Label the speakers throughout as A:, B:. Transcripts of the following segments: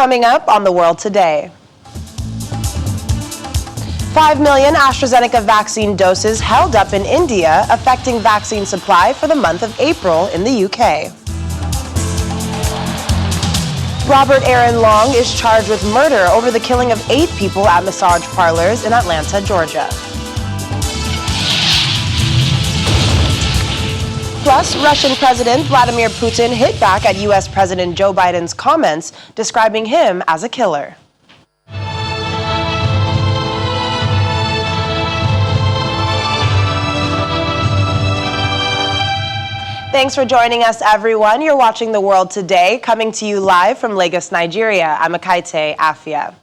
A: Coming up on The World Today. 5 million AstraZeneca vaccine doses held up in India, affecting vaccine supply for the month of April in the UK. Robert Aaron Long is charged with murder over the killing of 8 people at massage parlors in Atlanta, Georgia. Plus, Russian President Vladimir Putin hit back at U.S. President Joe Biden's comments, describing him as a killer. Thanks for joining us, everyone. You're watching The World Today, coming to you live from Lagos, Nigeria. I'm Akaite Afia.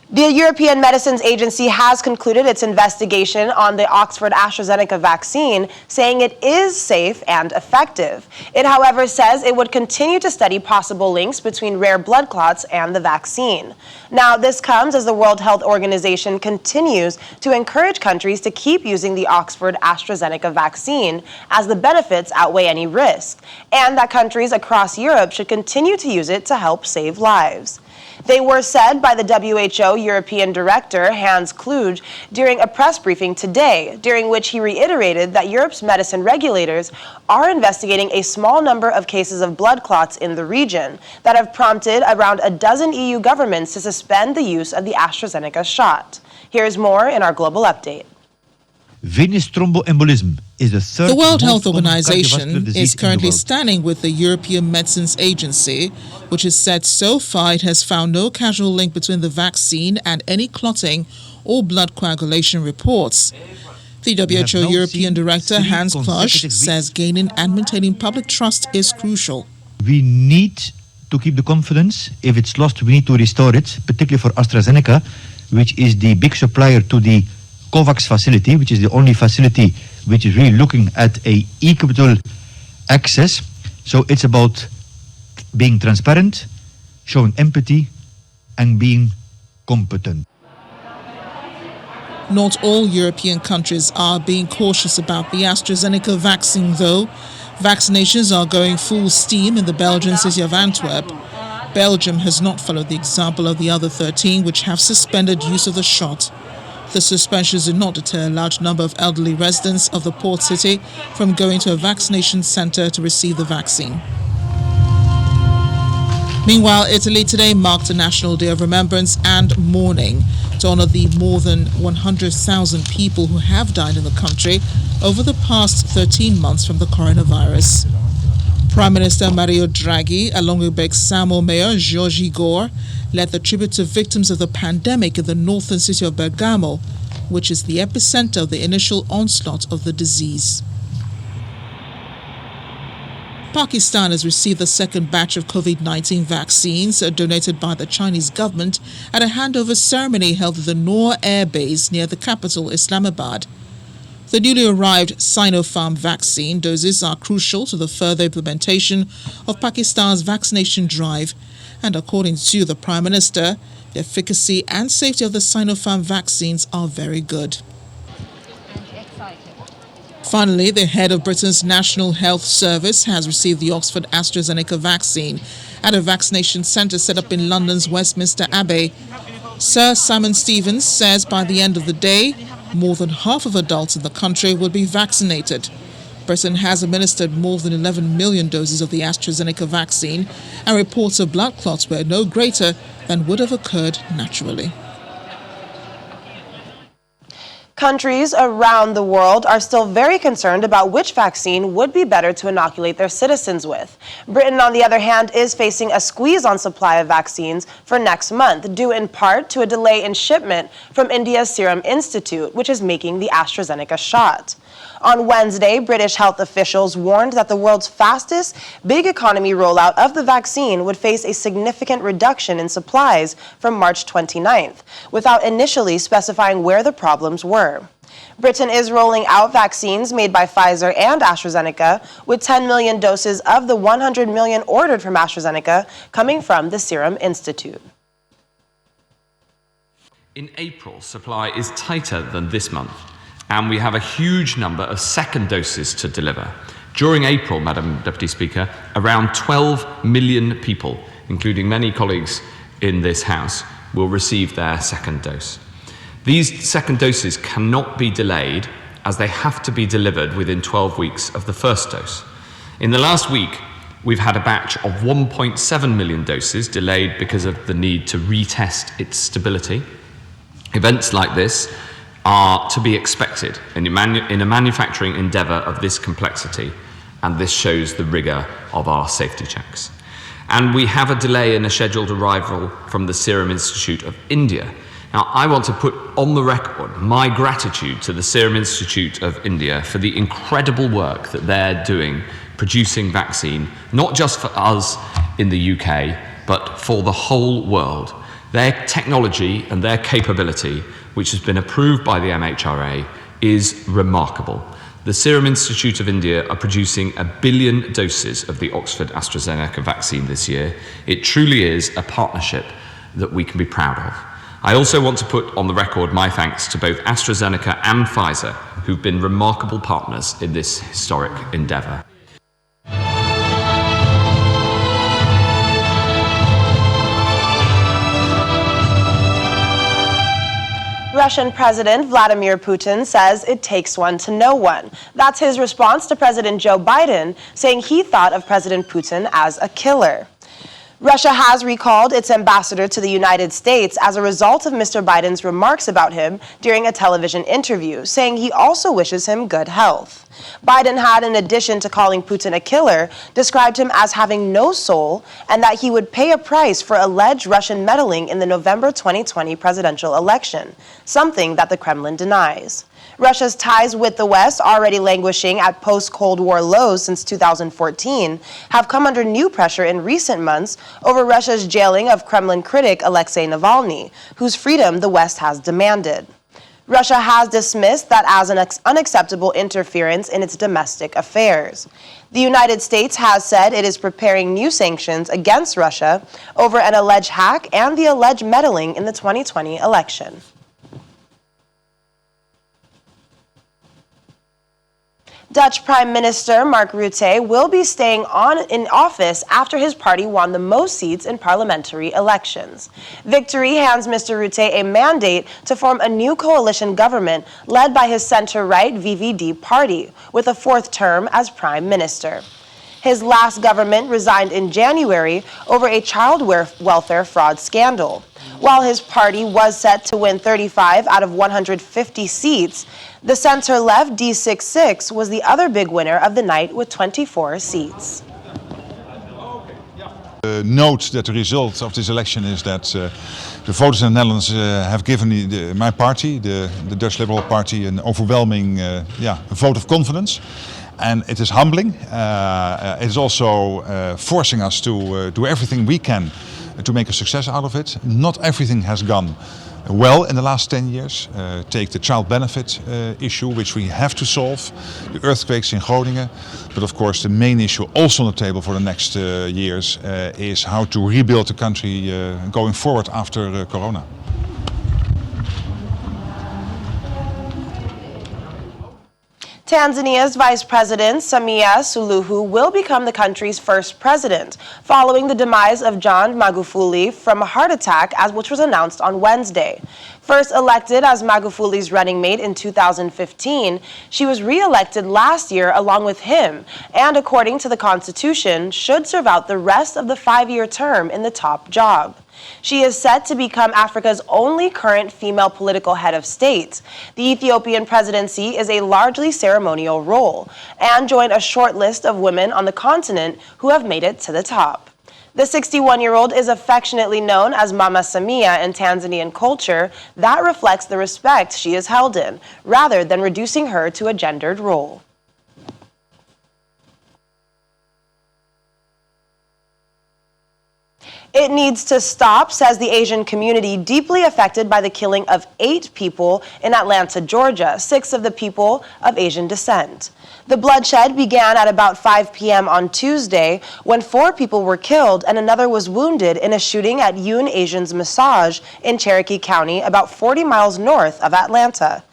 A: The European Medicines Agency has concluded its investigation on the Oxford AstraZeneca vaccine, saying it is safe and effective. It, however, says it would continue to study possible links between rare blood clots and the vaccine. Now, this comes as the World Health Organization continues to encourage countries to keep using the Oxford AstraZeneca vaccine, as the benefits outweigh any risk, and that countries across Europe should continue to use it to help save lives. They were said by the WHO European Director, Hans Kluge, during a press briefing today, during which he reiterated that Europe's medicine regulators are investigating a small number of cases of blood clots in the region that have prompted around a dozen EU governments to suspend the use of the AstraZeneca shot. Here's more in our global update.
B: Venous thromboembolism is the third.
C: The World Health Organization is currently standing with the European Medicines Agency, which has said so far it has found no causal link between the vaccine and any clotting or blood coagulation reports. The WHO European Director, Hans Kluge, says gaining and maintaining public trust is crucial.
B: We need to keep the confidence. If it's lost, we need to restore it, particularly for AstraZeneca, which is the big supplier to the COVAX facility, which is the only facility which is really looking at a equitable access. So it's about being transparent, showing empathy, and being competent.
C: Not all European countries are being cautious about the AstraZeneca vaccine, though. Vaccinations are going full steam in the Belgian city of Antwerp. Belgium has not followed the example of the other 13 which have suspended use of the shot. The suspensions did not deter a large number of elderly residents of the port city from going to a vaccination center to receive the vaccine. Meanwhile, Italy today marked a National Day of Remembrance and Mourning to honor the more than 100,000 people who have died in the country over the past 13 months from the coronavirus. Prime Minister Mario Draghi, along with Bergamo Mayor Giorgi Gore, led the tribute to victims of the pandemic in the northern city of Bergamo, which is the epicenter of the initial onslaught of the disease. Pakistan has received the second batch of COVID-19 vaccines donated by the Chinese government at a handover ceremony held at the Noor Air Base near the capital, Islamabad. The newly arrived Sinopharm vaccine doses are crucial to the further implementation of Pakistan's vaccination drive, and according to the Prime Minister, the efficacy and safety of the Sinopharm vaccines are very good. Finally, the head of Britain's National Health Service has received the Oxford AstraZeneca vaccine at a vaccination centre set up in London's Westminster Abbey. Sir Simon Stevens says by the end of the day, more than half of adults in the country will be vaccinated. Britain has administered more than 11 million doses of the AstraZeneca vaccine, and reports of blood clots were no greater than would have occurred naturally.
A: Countries around the world are still very concerned about which vaccine would be better to inoculate their citizens with. Britain, on the other hand, is facing a squeeze on supply of vaccines for next month, due in part to a delay in shipment from India's Serum Institute, which is making the AstraZeneca shot. On Wednesday, British health officials warned that the world's fastest big economy rollout of the vaccine would face a significant reduction in supplies from March 29th, without initially specifying where the problems were. Britain is rolling out vaccines made by Pfizer and AstraZeneca, with 10 million doses of the 100 million ordered from AstraZeneca coming from the Serum Institute.
D: In April, supply is tighter than this month, and we have a huge number of second doses to deliver. During April, Madam Deputy Speaker, around 12 million people, including many colleagues in this House will receive their second dose. These second doses cannot be delayed as they have to be delivered within 12 weeks of the first dose. In the last week, we've had a batch of 1.7 million doses delayed because of the need to retest its stability. Events like this are to be expected in a manufacturing endeavour of this complexity, and this shows the rigour of our safety checks. And we have a delay in a scheduled arrival from the Serum Institute of India. Now, I want to put on the record my gratitude to the Serum Institute of India for the incredible work that they're doing producing vaccine, not just for us in the UK, but for the whole world. Their technology and their capability, which has been approved by the MHRA, is remarkable. The Serum Institute of India are producing 1 billion doses of the Oxford AstraZeneca vaccine this year. It truly is a partnership that we can be proud of. I also want to put on the record my thanks to both AstraZeneca and Pfizer, who've been remarkable partners in this historic endeavour.
A: Russian President Vladimir Putin says it takes one to know one. That's his response to President Joe Biden, saying he thought of President Putin as a killer. Russia has recalled its ambassador to the United States as a result of Mr. Biden's remarks about him during a television interview, saying he also wishes him good health. Biden had, in addition to calling Putin a killer, described him as having no soul and that he would pay a price for alleged Russian meddling in the November 2020 presidential election, something that the Kremlin denies. Russia's ties with the West, already languishing at post-Cold War lows since 2014, have come under new pressure in recent months over Russia's jailing of Kremlin critic Alexei Navalny, whose freedom the West has demanded. Russia has dismissed that as an unacceptable interference in its domestic affairs. The United States has said it is preparing new sanctions against Russia over an alleged hack and the alleged meddling in the 2020 election. Dutch Prime Minister Mark Rutte will be staying on in office after his party won the most seats in parliamentary elections. Victory hands Mr. Rutte a mandate to form a new coalition government led by his center-right VVD party, with a fourth term as Prime Minister. His last government resigned in January over a child welfare fraud scandal. While his party was set to win 35 out of 150 seats, the center-left D66 was the other big winner of the night with 24 seats.
E: Note that the result of this election is that the voters in the Netherlands have given my party, the Dutch Liberal Party, an overwhelming vote of confidence. And it is humbling. It is also forcing us to do everything we can to make a success out of it. Not everything has gone well in the last 10 years. Take the child benefit issue, which we have to solve, the earthquakes in Groningen. But of course the main issue also on the table for the next years is how to rebuild the country going forward after Corona.
A: Tanzania's Vice President Samia Suluhu will become the country's first president, following the demise of John Magufuli from a heart attack, which was announced on Wednesday. First elected as Magufuli's running mate in 2015, she was re-elected last year along with him, and according to the Constitution, should serve out the rest of the 5-year term in the top job. She is set to become Africa's only current female political head of state. The Ethiopian presidency is a largely ceremonial role and joined a short list of women on the continent who have made it to the top. The 61-year-old is affectionately known as Mama Samia in Tanzanian culture. That reflects the respect she is held in, rather than reducing her to a gendered role. It needs to stop, says the Asian community deeply affected by the killing of 8 people in Atlanta, Georgia, 6 of the people of Asian descent. The bloodshed began at about 5 p.m. on Tuesday when 4 people were killed and another was wounded in a shooting at Yoon Asians Massage in Cherokee County, about 40 miles north of Atlanta.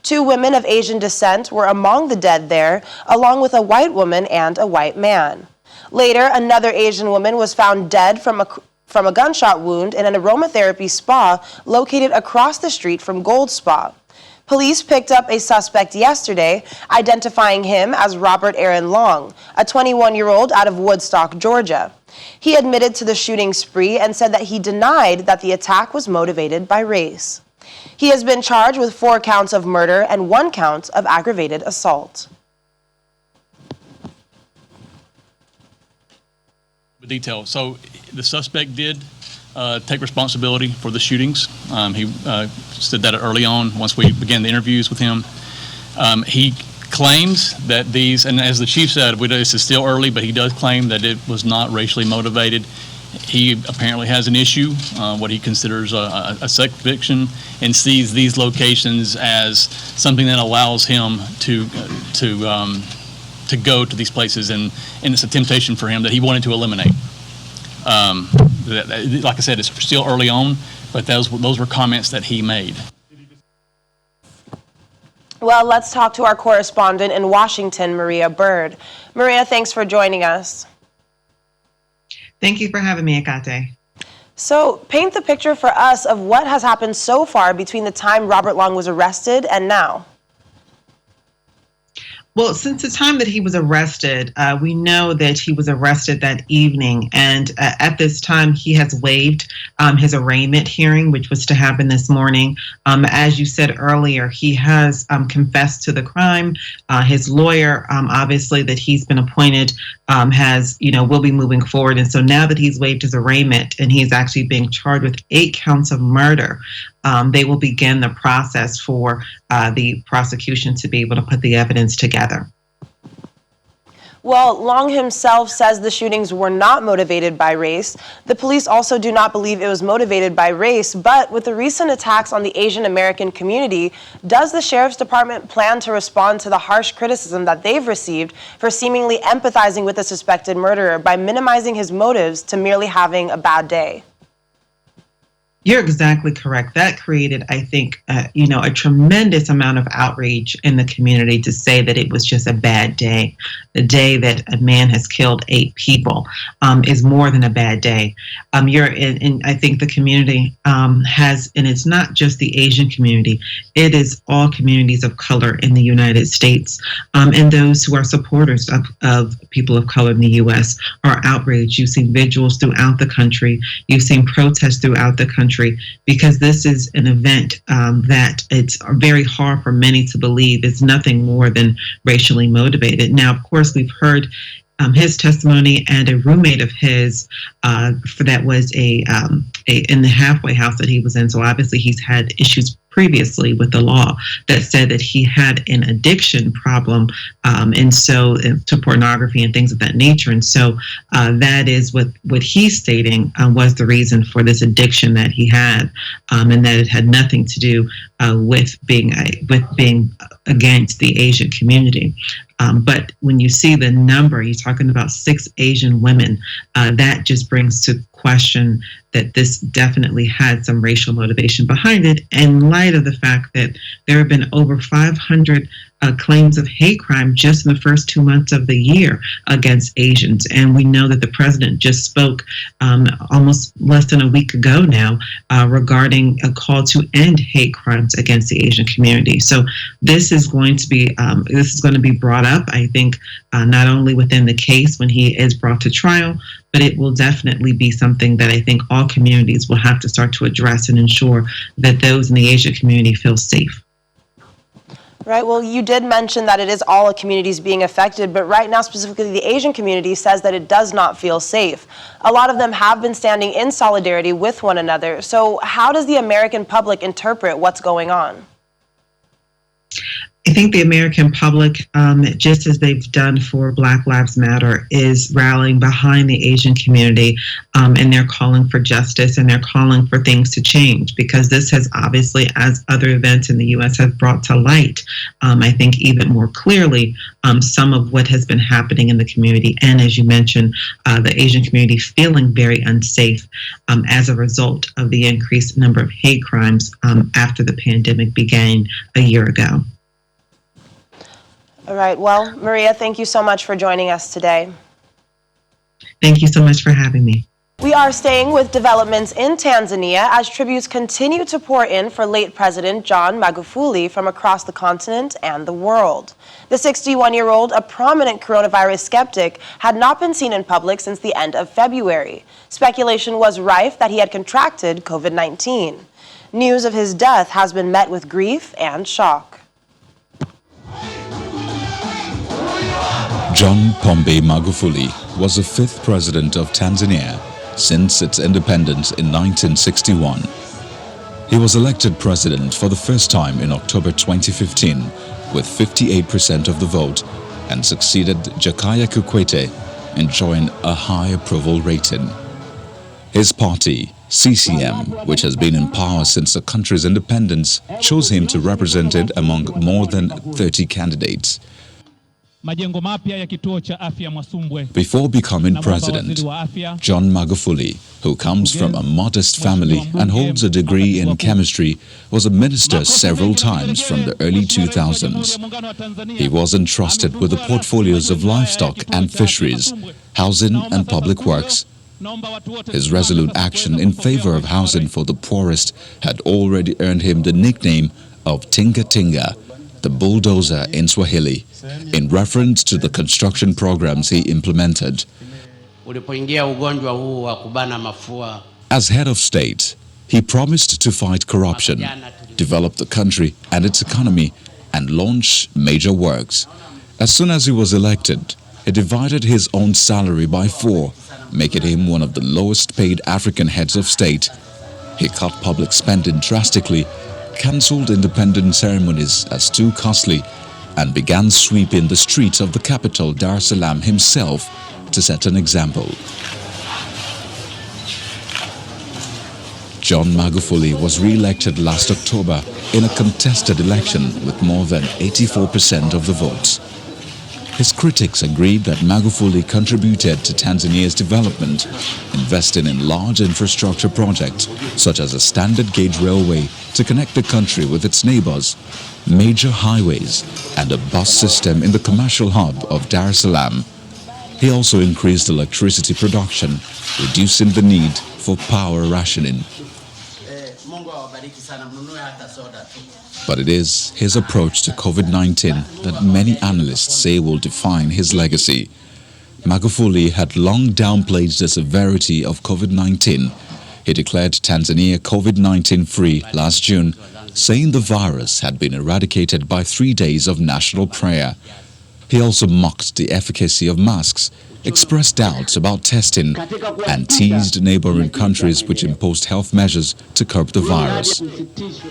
A: 2 women of Asian descent were among the dead there, along with a white woman and a white man. Later, another Asian woman was found dead from from a gunshot wound in an aromatherapy spa located across the street from Gold Spa. Police picked up a suspect yesterday, identifying him as Robert Aaron Long, a 21-year-old out of Woodstock, Georgia. He admitted to the shooting spree and said that he denied that the attack was motivated by race. He has been charged with 4 counts of murder and 1 count of aggravated assault.
F: Detail. So the suspect did take responsibility for the shootings. He said that early on once we began the interviews with him. He claims that these, and as the chief said, this is still early, but he does claim that it was not racially motivated. He apparently has an issue, what he considers a sex addiction, and sees these locations as something that allows him to go to these places, and it's a temptation for him that he wanted to eliminate. Like I said, it's still early on, but those were comments that he made.
A: Well, let's talk to our correspondent in Washington, Maria Bird. Maria, thanks for joining us.
G: Thank you for having me, Akate.
A: So, paint the picture for us of what has happened so far between the time Robert Long was arrested and now.
G: Well, since the time that he was arrested, we know that he was arrested that evening. And at this time, he has waived his arraignment hearing, which was to happen this morning. As you said earlier, he has confessed to the crime. His lawyer, obviously, that he's been appointed, will be moving forward. And so now that he's waived his arraignment and he's actually being charged with 8 counts of murder, they will begin the process for the prosecution to be able to put the evidence together.
A: Well, Long himself says the shootings were not motivated by race. The police also do not believe it was motivated by race, but with the recent attacks on the Asian American community, does the Sheriff's Department plan to respond to the harsh criticism that they've received for seemingly empathizing with the suspected murderer by minimizing his motives to merely having a bad day?
G: You're exactly correct. That created, I think, a tremendous amount of outrage in the community to say that it was just a bad day. The day that a man has killed 8 people is more than a bad day. I think the community has, and it's not just the Asian community, it is all communities of color in the United States. And those who are supporters of people of color in the U.S. are outraged. You've seen vigils throughout the country. You've seen protests throughout the country, because this is an event that it's very hard for many to believe is nothing more than racially motivated. Now, of course, we've heard his testimony, and a roommate of his that was in the halfway house that he was in. So obviously he's had issues previously with the law that said that he had an addiction problem, and so to pornography and things of that nature. And so that is what he's stating was the reason for this addiction that he had, and that it had nothing to do with being against the Asian community. But when you see the number, you're talking about 6 Asian women, that just brings to question that this definitely had some racial motivation behind it, in light of the fact that there have been over 500 claims of hate crime just in the first 2 months of the year against Asians. And we know that the president just spoke almost less than a week ago now regarding a call to end hate crimes against the Asian community. So this is going to be brought up, I think, not only within the case when he is brought to trial, but it will definitely be something that I think all communities will have to start to address and ensure that those in the Asian community feel safe.
A: Right. Well, you did mention that it is all communities being affected, but right now, specifically the Asian community says that it does not feel safe. A lot of them have been standing in solidarity with one another. So how does the American public interpret what's going on?
G: I think the American public, just as they've done for Black Lives Matter, is rallying behind the Asian community, and they're calling for justice, and they're calling for things to change, because this has obviously, as other events in the U.S. have brought to light, I think even more clearly, some of what has been happening in the community. And as you mentioned, the Asian community feeling very unsafe as a result of the increased number of hate crimes after the pandemic began a year ago.
A: All right. Well, Maria, thank you so much for joining us today.
G: Thank you so much for having me.
A: We are staying with developments in Tanzania as tributes continue to pour in for late President John Magufuli from across the continent and the world. The 61-year-old, a prominent coronavirus skeptic, had not been seen in public since the end of February. Speculation was rife that he had contracted COVID-19. News of his death has been met with grief and shock.
H: John Pombe Magufuli was the 5th president of Tanzania since its independence in 1961. He was elected president for the first time in October 2015 with 58% of the vote and succeeded Jakaya Kikwete, enjoying a high approval rating. His party, CCM, which has been in power since the country's independence, chose him to represent it among more than 30 candidates. Before becoming president, John Magufuli, who comes from a modest family and holds a degree in chemistry, was a minister several times from the early 2000s. He was entrusted with the portfolios of livestock and fisheries, housing and public works. His resolute action in favor of housing for the poorest had already earned him the nickname of Tinga Tinga, the bulldozer in Swahili, in reference to the construction programs he implemented. As head of state, he promised to fight corruption, develop the country and its economy, and launch major works. As soon as he was elected, he divided his own salary by 4, making him one of the lowest paid African heads of state. He cut public spending drastically, cancelled independence ceremonies as too costly, and began sweeping the streets of the capital Dar es Salaam himself to set an example. John Magufuli was re-elected last October in a contested election with more than 84% of the votes. His critics agreed that Magufuli contributed to Tanzania's development, investing in large infrastructure projects such as a standard gauge railway to connect the country with its neighbors, major highways, and a bus system in the commercial hub of Dar es Salaam. He also increased electricity production, reducing the need for power rationing. But it is his approach to COVID-19 that many analysts say will define his legacy. Magufuli had long downplayed the severity of COVID-19. He declared Tanzania COVID-19 free last June, saying the virus had been eradicated by 3 days of national prayer. He also mocked the efficacy of masks, expressed doubts about testing, and teased neighboring countries which imposed health measures to curb the virus.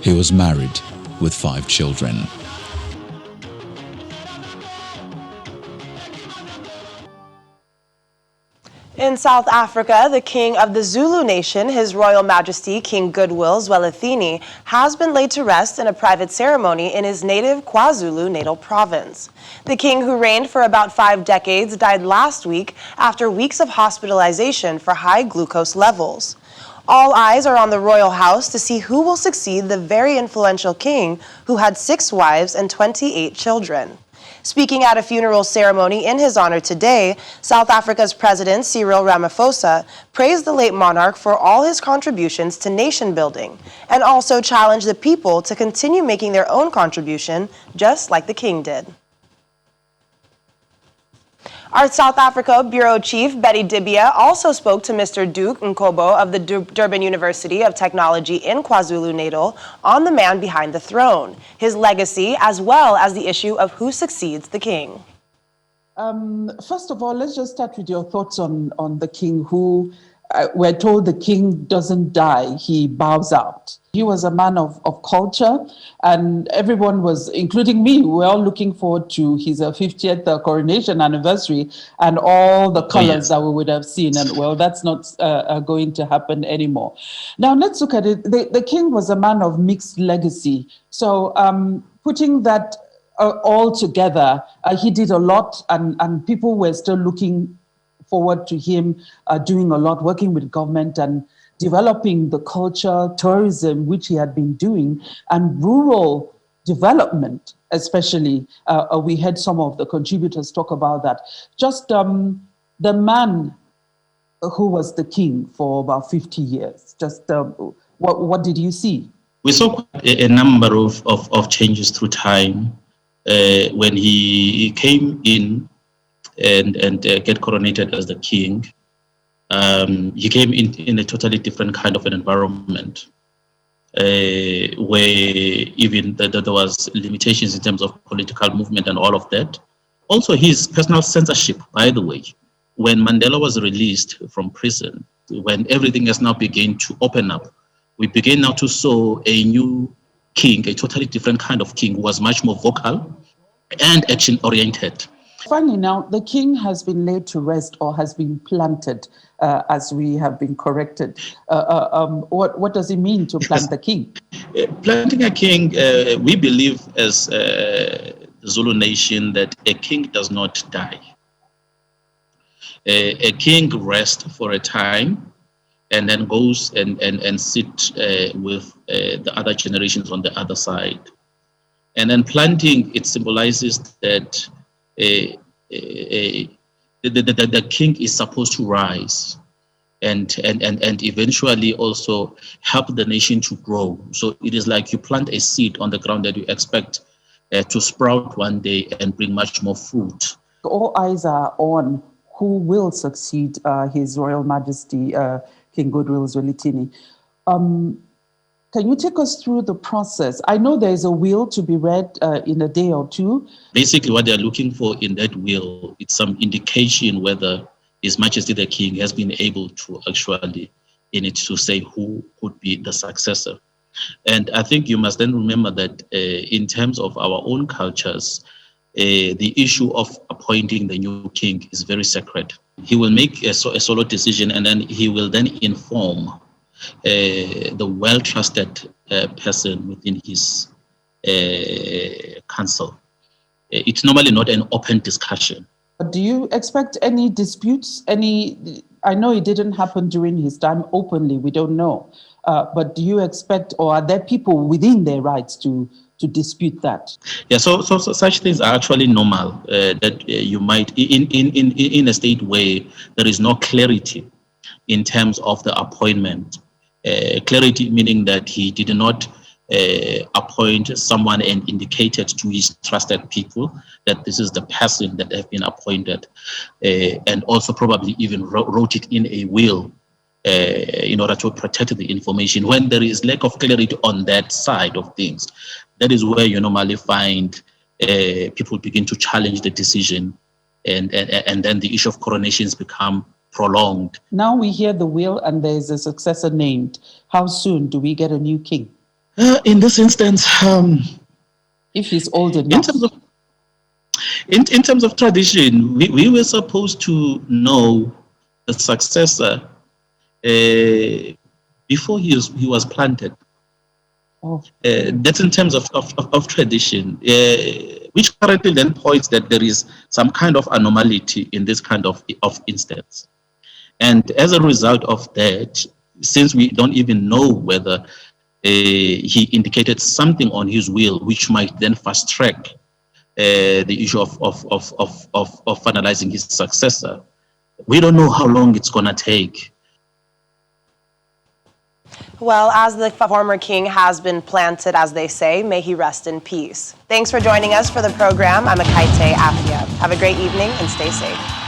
H: He was married with 5 children.
A: In South Africa, the king of the Zulu nation, His Royal Majesty King Goodwill Zwelithini, has been laid to rest in a private ceremony in his native KwaZulu-Natal province. The king, who reigned for about 5 decades, died last week after weeks of hospitalization for high glucose levels. All eyes are on the royal house to see who will succeed the very influential king who had 6 wives and 28 children. Speaking at a funeral ceremony in his honor today, South Africa's President Cyril Ramaphosa praised the late monarch for all his contributions to nation building and also challenged the people to continue making their own contribution, just like the king did. Our South Africa Bureau Chief, Betty Dibia, also spoke to Mr. Duke Nkobo of the Durban University of Technology in KwaZulu-Natal on the man behind the throne, his legacy, as well as the issue of who succeeds the king.
I: First of all, let's just start with your thoughts on the king who, we're told the king doesn't die, he bows out. He was a man of culture, and everyone was, including me, we're all looking forward to his 50th coronation anniversary and all the colors that we would have seen. And well, that's not going to happen anymore. Now, let's look at it. The king was a man of mixed legacy. So putting that all together, he did a lot, and people were still looking forward to him doing a lot, working with government and developing the culture, tourism, which he had been doing, and rural development, especially. We had some of the contributors talk about that. Just the man who was the king for about 50 years? Just what did you see?
J: We saw quite a number of changes through time. When he came in and get coronated as the king, he came in a totally different kind of an environment, where even there was limitations in terms of political movement and all of that. Also his personal censorship, by the way. When Mandela was released from prison, when everything has now begun to open up, we begin now to saw a new king, a totally different kind of king who was much more vocal and action-oriented.
I: Finally, now, the king has been laid to rest or has been planted, as we have been corrected. What does it mean to plant the king?
J: Planting a king, we believe as the Zulu nation that a king does not die. A king rests for a time and then goes and sit with the other generations on the other side. And then planting, it symbolizes that the king is supposed to rise and eventually also help the nation to grow. So it is like you plant a seed on the ground that you expect to sprout one day and bring much more fruit.
I: All eyes are on who will succeed His Royal Majesty King Goodwill Zwelithini. Can you take us through the process? I know there is a will to be read in a day or two.
J: Basically, what they're looking for in that will, it's some indication whether His Majesty the King has been able to actually, in it, to say who could be the successor. And I think you must then remember that in terms of our own cultures, the issue of appointing the new king is very sacred. He will make a solo decision and then he will then inform the well-trusted person within his council. It's normally not an open discussion.
I: Do you expect any disputes? I know it didn't happen during his time openly, we don't know. But do you expect, or are there people within their rights to dispute that?
J: Yeah, so such things are actually normal, that you might, in a state where there is no clarity in terms of the appointment. Clarity meaning that he did not appoint someone and indicated to his trusted people that this is the person that have been appointed, and also probably even wrote it in a will in order to protect the information. When there is lack of clarity on that side of things, that is where you normally find people begin to challenge the decision, and then the issue of coronations become prolonged.
I: Now we hear the will and there's a successor named. How soon do we get a new king?
J: In this instance,
I: if he's old enough.
J: In terms of tradition, we were supposed to know the successor before he was planted.
I: Oh.
J: That's in terms of tradition, which currently then points that there is some kind of anomaly in this kind of instance. And as a result of that, since we don't even know whether he indicated something on his will, which might then fast track the issue of finalizing his successor, we don't know how long it's going to take.
A: Well, as the former king has been planted, as they say, may he rest in peace. Thanks for joining us for the program. I'm Akaite Afia. Have a great evening and stay safe.